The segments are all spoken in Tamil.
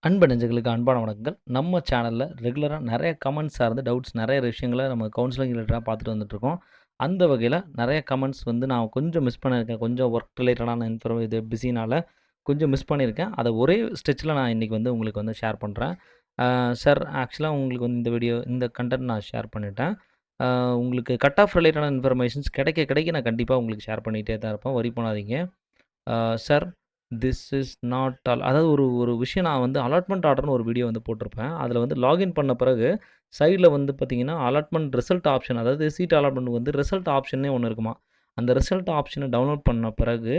அன்பு நெஞ்சங்களுக்கு அன்பான வணக்கங்கள். நம்ம சேனல்ல ரெகுலரா நெறைய கமெண்ட்ஸ் சார்ந்த டவுட்ஸ் நெறைய விஷயங்கள நம்ம கவுன்சிலிங் ரிலேட்டடா பார்த்துட்டு வந்துட்டுருக்கோம். அந்த வகையில நெறைய கமெண்ட்ஸ் வந்து நான் கொஞ்சம் மிஸ் பண்ணியிருக்கேன். கொஞ்சம் ஒர்க் ரிலேட்டடான இது பிஸினால கொஞ்சம் மிஸ் பண்ணியிருக்கேன். அத ஒரே ஸ்ட்ரெச்ல நான் இன்னைக்கு வந்து உங்களுக்கு வந்து ஷேர் பண்றேன். சார் ஆக்சுவலா உங்களுக்கு வந்து இந்த கன்டென்ட் நான் ஷேர் பண்ணிட்டேன். அ உங்களுக்கு கட் ஆஃப் ரிலேட்டடான இன்ஃபர்மேஷன்ஸ் கிடைக்க கிடைக்க நான் கண்டிப்பா உங்களுக்கு ஷேர் பண்ணிட்டே தான் இருப்பேன். வொரி பண்ணாதீங்க. Sir this is not all அதாவது ஒரு ஒரு விஷயம் நான் வந்து அலாட்மெண்ட் ஆர்டர்னு ஒரு வீடியோ வந்து போட்டிருப்பேன். அதில வந்து லாகின் பண்ண பிறகு சைடில வந்து பார்த்தீங்கன்னா, அலாட்மெண்ட் ரிசல்ட் ஆப்ஷன் அதாவது சீட் அலாட்மெண்ட் வந்து ரிசல்ட் ஆப்ஷன்னே ஒண்ணு இருக்குமா. அந்த ரிசல்ட் ஆப்ஷன டவுன்லோட் பண்ண பிறகு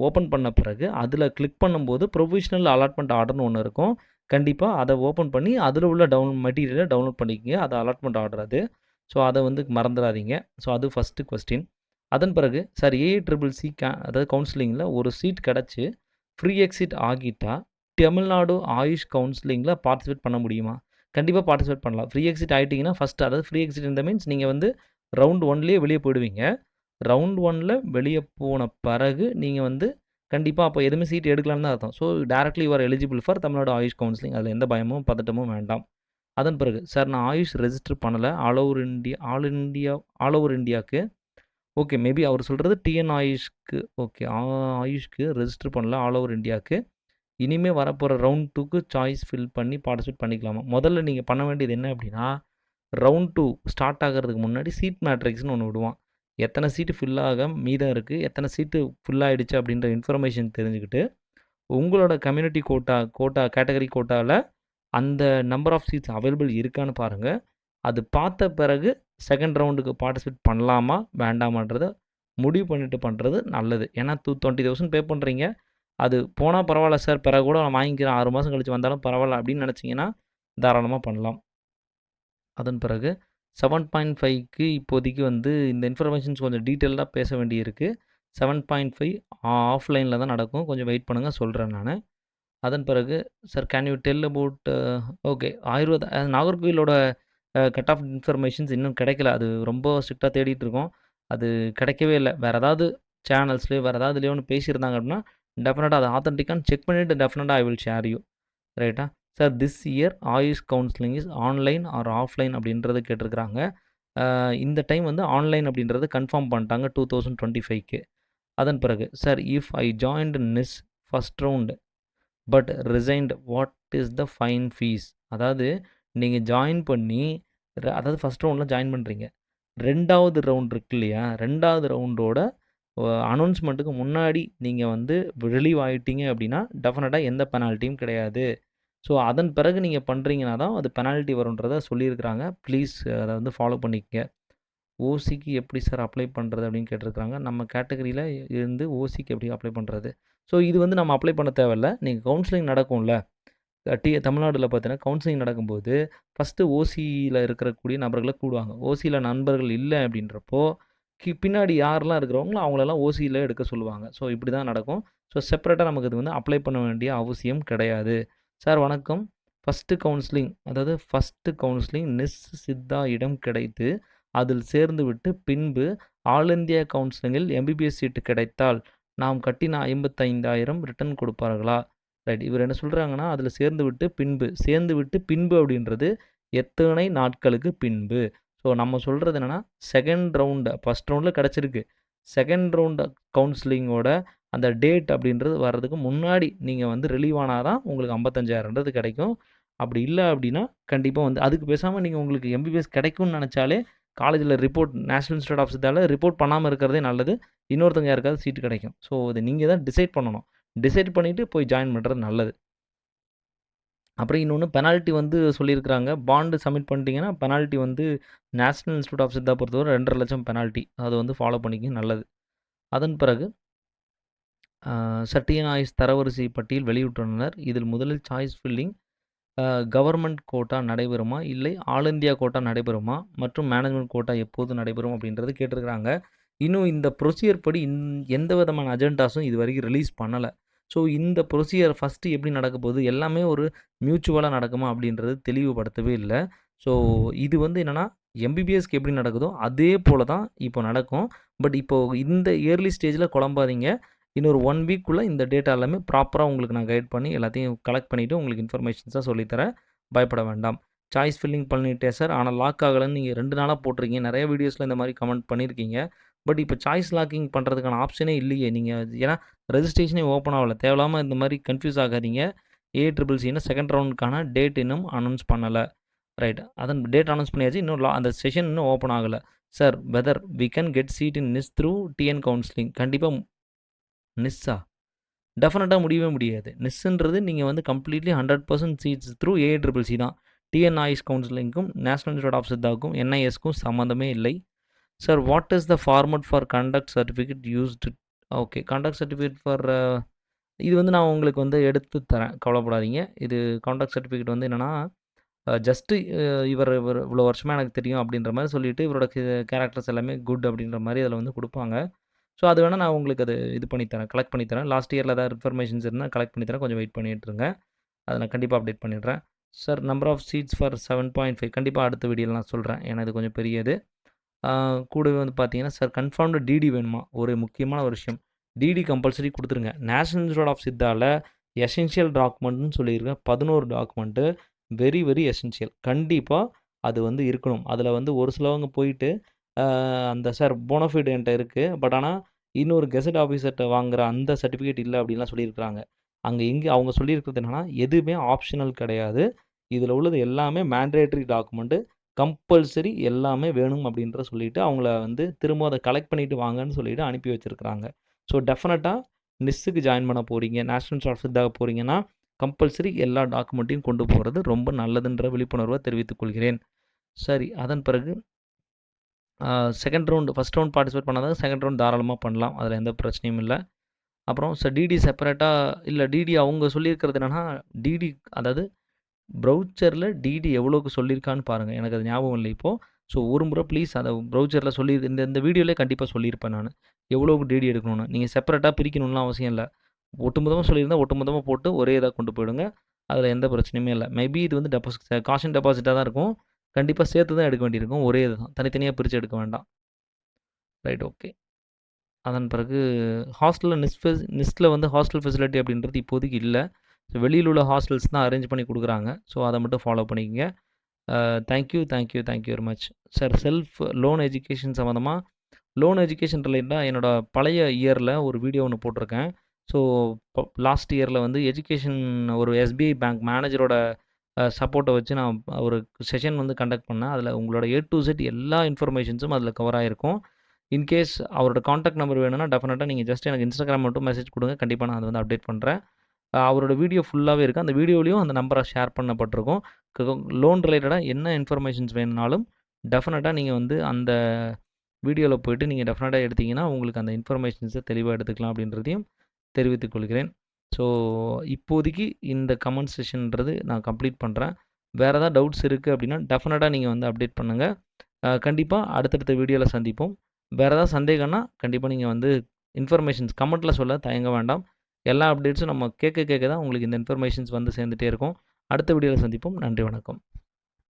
ஓப்பன் பண்ண பிறகு அதில கிளிக் பண்ணும்போது ப்ரொவிஷனல் அலாட்மெண்ட் ஆர்டர்னு ஒண்ணு இருக்கும். கண்டிப்பா அத ஓப்பன் பண்ணி அதில உள்ள மெட்டீரியல டவுன்லோட் பண்ணிக்கங்க. அது அலாட்மெண்ட் ஆர்டர் அது. ஸோ அத வந்து மறந்துறாதீங்க. ஸோ அது ஃபர்ஸ்ட்டு கொஸ்டின். அதன் பிறகு சார் ஏஐசிசிசி அதாவது கவுன்சிலிங்கில ஒரு சீட் கிடைச்சு, ஃப்ரீ எக்ஸிட் ஆகிட்டா, தமிழ்நாடு ஆயுஷ் கவுன்சிலிங்கில பார்ட்டிசிபேட் பண்ண முடியுமா? கண்டிப்பா பார்ட்டிசிபேட் பண்ணலாம். ஃப்ரீ எக்ஸிட் ஆயிட்டீங்கன்னா, ஃபர்ஸ்ட் அதாவது ஃப்ரீ எக்ஸிட் இந்த மீன்ஸ் நீங்க வந்து ரவுண்ட் 1லயே வெளிய போயிடுவீங்க. ரவுண்ட் 1ல வெளிய போன பிறகு நீங்க வந்து கண்டிப்பா அப்ப எதுவுமே சீட் எடுக்கலன்னு தான் அர்த்தம். So directly you are eligible for Tamil Nadu AYUSH counselling. அதில எந்த பயமும், பதட்டமும் வேண்டாம். அதன் பிறகு சார் நான் ஆயுஷ் ரெஜிஸ்டர் பண்ணல. ஆல் ஓவர் இந்தியாக்கு ஓகே. மேபி அவர் சொல்றது டிஎன் ஆயுஷ்க்கு ஓகே. ஆயுஷ்க்கு ரெஜிஸ்டர் பண்ணல ஆல் ஓவர் இந்தியாக்கு. இனிமே வரப்போற ரவுண்ட் 2க்கு சாய்ஸ் ஃபில் பண்ணி பார்ட்டிசிபேட் பண்ணிக்கலாமா? முதல்ல நீங்க பண்ண வேண்டியது என்ன அப்டின்னா, ரவுண்ட் 2 ஸ்டார்ட் ஆகுறதுக்கு முன்னாடி சீட் மேட்ரிக்ஸ்ன்னு ஒண்ணு விடுவான். எத்தன சீட்டு ஃபில் மீதம் இருக்கு, எத்தன சீட்டு ஃபில் ஆயிடுச்சு அப்டின்ற இன்ஃபர்மேஷன் தெரிஞ்சுக்கிட்டு, உங்களோட கம்யூனிட்டி கேட்டகரி கோட்டால அந்த நம்பர் ஆஃப் சீட்ஸ் அவைலபிள் இருக்கான்னு பாருங்க. அது பார்த்த பிறகு செகண்ட் ரவுண்டுக்கு பார்ட்டிசிபேட் பண்ணலாமா? வேண்டாமான்றத முடிவு பண்ணிட்டு பண்றது நல்லது. ஏன்னா 20,000 பே பண்றீங்க. அது போனா பரவால்ல சார். பிறகு கூட நான் வாங்கிக்கிறேன். 6 மாசம் கழிச்சு வந்தாலும் பரவால்ல அப்படின்னு நினைச்சீங்கன்னா, தாராளமா பண்ணலாம். அதன் பிறகு 7.5க்கு இப்போதைக்கு வந்து இந்த இன்ஃபர்மேஷன்ஸ் கொஞ்சம் டீட்டெயில்டா பேச வேண்டியிருக்கு. 7.5 ஆஃப்லைன்ல தான் நடக்கும். கொஞ்சம் வெயிட் பண்ணுங்க சொல்றேன் நானு. அதன் பிறகு sir can you tell about okay. நாகர்கோவிலோட கட் ஆஃப் இன்ஃபர்மேஷன்ஸ் இன்னும் கிடைக்கல. அது ரொம்ப ஸ்ட்ரிக்ட்டா தேடிட்டு இருக்கோம். அது கிடைக்கவே இல்ல. வேற ஏதாவது சேனல்ஸ்லயோ, வேற ஏதாவது இதுலயோ ஒண்ணு பேசியிருந்தாங்க அப்படின்னா, டெஃபினட்டா அது ஆத்தென்டிக்கான்னு செக் பண்ணிட்டு டெஃபினட்டா ஐ வில் ஷேர் யூ. ரைட்டா? Sir this year AYUSH counselling is online R offline அப்படின்றத கேட்டிருக்கிறாங்க. இந்த டைம் வந்து ஆன்லைன் அப்படின்றத கன்ஃபார்ம் பண்ணிட்டாங்க 2025க்கு. அதன் பிறகு sir if I joined NIS first round but resigned what is the fine fees? அதாவது நீங்க ஜாயின் பண்ணி அதாவது ஃபர்ஸ்ட் ரவுண்ட்ல ஜாயின் பண்றீங்க. 2வது ரவுண்ட் இருக்கு இல்லையா? 2வது ரவுண்டோட அனௌன்ஸ்மென்ட்க்கு முன்னாடி நீங்க வந்து ரிலீவ் ஆயிட்டீங்க அப்படின்னா, டெஃபினட்டா எந்த பெனால்ட்டியும் கிடையாது. ஸோ அதன் பிறகு நீங்க பண்றீங்கன்னா தான் அது பெனால்ட்டி வரும்ன்றத சொல்லியிருக்கிறாங்க. ப்ளீஸ் அத வந்து ஃபாலோ பண்ணிக்கங்க. ஓசிக்கு எப்படி சார் அப்ளை பண்றது? அப்படின்னு கேட்டிருக்காங்க. நம்ம கேட்டகரியில இருந்து ஓசிக்கு எப்படி அப்ளை பண்றது? ஸோ இது வந்து நம்ம அப்ளை பண்ண தேவையில்ல. நீங்க கவுன்சிலிங் நடக்கும்ல. தமிழ்நாடுல பார்த்தீங்கன்னா, கவுன்சிலிங் நடக்கும்போது, ஃபர்ஸ்ட்டு ஓசியில இருக்கக்கூடிய நபர்கள கூடுவாங்க. ஓசியில நண்பர்கள் இல்ல அப்படின்றப்போ, பின்னாடி யாரெல்லாம் இருக்கிறாங்களோ அவங்களெல்லாம் ஓசியில எடுக்க சொல்லுவாங்க. ஸோ இப்படி தான் நடக்கும். ஸோ செப்பரேட்டா நமக்கு இது வந்து அப்ளை பண்ண வேண்டிய அவசியம் கிடையாது. சார் வணக்கம். ஃபர்ஸ்ட்டு கவுன்சிலிங் சித்தா இடம் கிடைத்து, அதில் சேர்ந்துவிட்டு பின்பு ஆல் இந்தியா கவுன்சிலிங்கில் எம்பிபிஎஸ் சீட்டு கிடைத்தால், நாம் கட்டின 55,000 ரிட்டர்ன் கொடுப்பார்களா? ரைட். இவர் என்ன சொல்றாங்கன்னா, அதில சேர்ந்து விட்டு பின்பு அப்படின்றது எத்தனை நாட்களுக்கு பின்பு. ஸோ நம்ம சொல்றது என்னன்னா, செகண்ட் ரவுண்ட் ஃபர்ஸ்ட் ரவுண்ட்ல கிடைச்சிருக்கு. செகண்ட் ரவுண்ட் கவுன்சிலிங்கோட அந்த டேட் அப்படின்றது வர்றதுக்கு முன்னாடி நீங்க வந்து ரிலீவ் ஆனா தான் உங்களுக்கு 55,000ன்றது கிடைக்கும். அப்படி இல்ல அப்படின்னா, கண்டிப்பா வந்து அதுக்கு பேசாம நீங்க உங்களுக்கு எம்பிபிஎஸ் கிடைக்கும்னு நெனச்சாலே, காலேஜ்ல நேஷனல் இன்ஸ்டிடியூட் ஆஃப் சித்தால ரிப்போர்ட் பண்ணாம இருக்கிறதே நல்லது. இன்னொருத்தவங்க யாருக்காவது சீட் கிடைக்கும். ஸோ இத நீங்க தான் டிசைட் பண்ணணும். டிசைட் பண்ணிட்டு போய் ஜாயின் பண்றது நல்லது. அப்புறம் இன்னொன்னு பெனால்டி வந்து சொல்லியிருக்கிறாங்க. பாண்ட் சப்மிட் பண்ணிட்டீங்கன்னா, பெனால்டி வந்து நேஷனல் இன்ஸ்டிடியூட் ஆஃப் சித்தா பொறுத்தவரை 2,50,000 பெனால்டி. அத வந்து ஃபாலோ பண்ணிக்கங்க நல்லது. அதன் பிறகு டிஎன் ஆயுஷ் தரவரிசை பட்டியல் வெளியிட்டுள்ளனர். இதில் முதலில் சாய்ஸ் ஃபில்லிங் கவர்மெண்ட் கோட்டா நடைபெறுமா? இல்லை ஆல் இந்தியா கோட்டா நடைபெறுமா? மற்றும் மேனேஜ்மென்ட் கோட்டா எப்போது நடைபெறும்? அப்படின்றது கேட்டிருக்கிறாங்க. இன்னும் இந்த ப்ரொசீஜர் படி எந்த விதமான அஜெண்டாஸும் இதுவரைக்கும் ரிலீஸ் பண்ணல. ஸோ இந்த ப்ரொசீஜர் ஃபர்ஸ்ட்டு எப்படி நடக்கப் போகுது? எல்லாமே ஒரு மியூச்சுவலா நடக்குமா? அப்படின்றது தெளிவுபடுத்தவே இல்ல. ஸோ இது வந்து என்னன்னா, எம்பிபிஎஸ்க்கு எப்படி நடக்குதோ, அதே போல தான் இப்போ நடக்கும். பட் இப்போ இந்த இயர்லி ஸ்டேஜ்ல குழம்பாதீங்க. இன்னொரு 1 வீக்குள்ளே இந்த டேட்டா எல்லாமே ப்ராப்பராக உங்களுக்கு நான் கைட் பண்ணி எல்லாத்தையும் கலெக்ட் பண்ணிவிட்டு உங்களுக்கு இன்ஃபர்மேஷன்ஸாக சொல்லித்தரேன். பயப்பட வேண்டாம். சாய்ஸ் ஃபில்லிங் பண்ணிட்டேன் சார். ஆனால் லாக் ஆகலைன்னு நீங்கள் 2 நாளாக போட்டிருக்கீங்க. நிறைய வீடியோஸில் இந்த மாதிரி கமெண்ட் பண்ணியிருக்கீங்க. பட் இப்போ சாய்ஸ் லாக்கிங் பண்ணுறதுக்கான ஆப்ஷனே இல்லையே. நீங்கள் ஏன்னா ரெஜிஸ்ட்ரேஷனே ஓப்பன் ஆகலை. தேவையில்லாமல் இந்த மாதிரி கன்ஃபியூஸ் ஆகாதீங்க. ஏஐசிசி செகண்ட் ரவுண்டுக்கான டேட் இன்னும் அனௌன்ஸ் பண்ணலை. ரைட். அதன் டேட் அனௌன்ஸ் பண்ணியாச்சு. இன்னும் அந்த செஷன் இன்னும் ஓப்பன் ஆகலை. Sir whether we can get seat in NIS through TN counselling. கண்டிப்பாக நிஸ்ஸா டெஃபினட்டாக முடியவே முடியாது. நிஸ்ன்றது நீங்கள் வந்து கம்ப்ளீட்லி 100% சீட்ஸ் த்ரூ ஏஐசிசி தான். டிஎன் ஆயுஷ் கவுன்சிலிங்க்கும் நேஷனல் இன்ஸ்டியூட் ஆஃப் சித்தாவுக்கும் என்ஐஎஸ்க்கும் சம்மந்தமே இல்லை. Sir what is the format for conduct certificate used? Okay, conduct certificate for இது வந்து நான் உங்களுக்கு வந்து எடுத்து தரேன், கவலைப்படாதீங்க. இது கான்டாக்ட் சர்டிஃபிகேட் வந்து என்னென்னா ஜஸ்ட்டு இவர் இவ்வளோ வருஷமாக எனக்கு தெரியும் அப்படின்ற மாதிரி சொல்லிவிட்டு இவரோட கேரக்டர்ஸ் எல்லாமே குட் அப்படின்ற மாதிரி அதில் வந்து கொடுப்பாங்க. ஸோ அது வேணால் நான் உங்களுக்கு அது இது பண்ணித்தரேன், கலெக்ட் பண்ணித்தரேன். லாஸ்ட் இயரில் ஏதாவது இன்ஃபர்மேஷன்ஸ் இருந்தால் கலெக்ட் பண்ணித்தரேன். கொஞ்சம் வெயிட் பண்ணிட்டுருங்க. அதை நான் கண்டிப்பாக அப்டேட் பண்ணிடுறேன். Sir number of seats for 7.5 கண்டிப்பாக அடுத்த வீடியோவில் நான் சொல்கிறேன். ஏன்னா இது கொஞ்சம் பெரியது. கூடவே வந்து பார்த்தீங்கன்னா சார் கன்ஃபார்ம்டு டிடி வேணுமா? ஒரு முக்கியமான ஒரு விஷயம், டிடி கம்பல்சரி கொடுத்துருங்க. நேஷனல் இன்ஸ்டியூட் ஆஃப் சித்தாவில் எசென்ஷியல் டாக்குமெண்ட்னு சொல்லியிருக்கேன். 11 டாக்குமெண்ட்டு வெரி வெரி எசென்ஷியல். கண்டிப்பாக அது வந்து இருக்கணும். அதில் வந்து ஒரு சிலவங்க போயிட்டு அந்த சார் போனஃபைட் என்கிட்ட இருக்குது, பட் ஆனால் இன்னொரு கெசட் ஆஃபீஸர்கிட்ட வாங்குகிற அந்த சர்டிஃபிகேட் இல்லை அப்படின்லாம் சொல்லியிருக்கிறாங்க. அங்கே அவங்க சொல்லியிருக்கிறது என்னென்னா எதுவுமே ஆப்ஷனல் கிடையாது. இதில் உள்ளது எல்லாமே மேண்டேட்ரி டாக்குமெண்ட்டு, கம்பல்சரி எல்லாமே வேணும் அப்படின்ற சொல்லிவிட்டு அவங்கள வந்து திரும்ப அதை கலெக்ட் பண்ணிவிட்டு வாங்கன்னு சொல்லிவிட்டு அனுப்பி வச்சுருக்கிறாங்க. ஸோ டெஃபினட்டாக நிஸ்ஸுக்கு ஜாயின் பண்ண போகிறீங்க, நேஷனல் இன்ஸ்டியூட் ஆஃப் சித்தாக போகிறீங்கன்னா கம்பல்சரி எல்லா டாக்குமெண்ட்டையும் கொண்டு போகிறது ரொம்ப நல்லதுன்ற விழிப்புணர்வை தெரிவித்துக் கொள்கிறேன். சரி, அதன் பிறகு second round first round participate பண்ணாதான் செகண்ட் ரவுண்ட் தாராளமாக பண்ணலாம். அதில் எந்த பிரச்சனையும் இல்லை. அப்புறம் சார் டிடி செப்பரேட்டாக இல்லை, டிடி அவங்க சொல்லியிருக்கிறது என்னென்னா டிடி அதாவது ப்ரௌச்சரில் டிடி எவ்வளோக்கு சொல்லியிருக்கான்னு பாருங்கள். எனக்கு அது ஞாபகம் இல்லை இப்போது. ஸோ ஒரு முறை ப்ளீஸ் அதை ப்ரௌச்சரில் சொல்லி இந்த வீடியோவிலே கண்டிப்பாக சொல்லியிருப்பேன் நான் எவ்வளோக்கு டிடி எடுக்கணும்னு. நீங்கள் செப்பரேட்டாக பிரிக்கணும்லாம் அவசியம் இல்லை. ஒட்டுமொத்தமாக சொல்லியிருந்தால் ஒட்டுமொத்தமாக போட்டு ஒரே இதாக கொண்டு போயிடுங்க. அதில் எந்த பிரச்சனையுமே இல்லை. மேபி இது வந்து காஷன் டெபாசிட்டாக தான் இருக்கும். கண்டிப்பாக சேர்த்து தான் எடுக்க வேண்டியிருக்கும். ஒரே இது தான், தனித்தனியாக பிரித்து எடுக்க வேண்டாம். Right, okay. அதன் பிறகு ஹாஸ்டலில் நிஸ்ட்டில் வந்து ஹாஸ்டல் ஃபெசிலிட்டி அப்படின்றது இப்போதைக்கு இல்லை. ஸோ வெளியில் உள்ள ஹாஸ்டல்ஸ் தான் அரேஞ்ச் பண்ணி கொடுக்குறாங்க. ஸோ அதை மட்டும் ஃபாலோ பண்ணிக்கங்க. Thank you very much. Sir self loan education சம்மந்தமாக லோன் எஜுகேஷன் ரிலேட்டடாக என்னோடய பழைய இயரில் ஒரு வீடியோ ஒன்று போட்டிருக்கேன். ஸோ லாஸ்ட் இயரில் வந்து எஜுகேஷன் ஒரு எஸ்பிஐ பேங்க் மேனேஜரோட சப்போர்ட்டை வச்சு நான் ஒரு செஷன் வந்து கண்டக்ட் பண்ணேன். அதில் உங்களோட A to Z எல்லா இன்ஃபர்மேஷன்ஸும் அதில் கவர் ஆகிருக்கும். இன்கேஸ் அவரோட காண்டாக்ட் நம்பர் வேணும்னா டெஃபினட்டாக நீங்கள் ஜஸ்ட் எனக்கு இன்ஸ்டாகிராம் மட்டும் மெசேஜ் கொடுங்க. கண்டிப்பாக நான் அதை வந்து அப்டேட் பண்ணுறேன். அவரோட வீடியோ ஃபுல்லாகவே இருக்குது. அந்த வீடியோலையும் அந்த நம்பரை ஷேர் பண்ணப்பட்டிருக்கும். லோன் ரிலேட்டடாக என்ன இன்ஃபர்மேஷன்ஸ் வேணுனாலும் டெஃபினட்டாக நீங்கள் வந்து அந்த வீடியோவில் போய்ட்டு நீங்கள் டெஃபினட்டாக எடுத்திங்கன்னா உங்களுக்கு அந்த இன்ஃபர்மேஷன்ஸை தெளிவாக எடுத்துக்கலாம் அப்படின்றதையும் தெரிவித்துக் கொள்கிறேன். ஸோ இப்போதைக்கு இந்த கமெண்ட் செஷன்ன்றது நான் கம்ப்ளீட் பண்ணுறேன். வேறு ஏதாவது டவுட்ஸ் இருக்குது அப்படின்னா டெஃபினட்டாக நீங்கள் வந்து அப்டேட் பண்ணுங்கள். கண்டிப்பாக அடுத்தடுத்த வீடியோவில் சந்திப்போம். வேறு ஏதாவது சந்தேகம்னா கண்டிப்பாக நீங்கள் வந்து இன்ஃபர்மேஷன்ஸ் கமெண்ட்டில் சொல்ல தயங்க வேண்டாம். எல்லா அப்டேட்ஸும் நம்ம கேட்க தான் உங்களுக்கு இந்த இன்ஃபர்மேஷன்ஸ் வந்து சேர்ந்துகிட்டே இருக்கும். அடுத்த வீடியோவில் சந்திப்போம். நன்றி, வணக்கம்.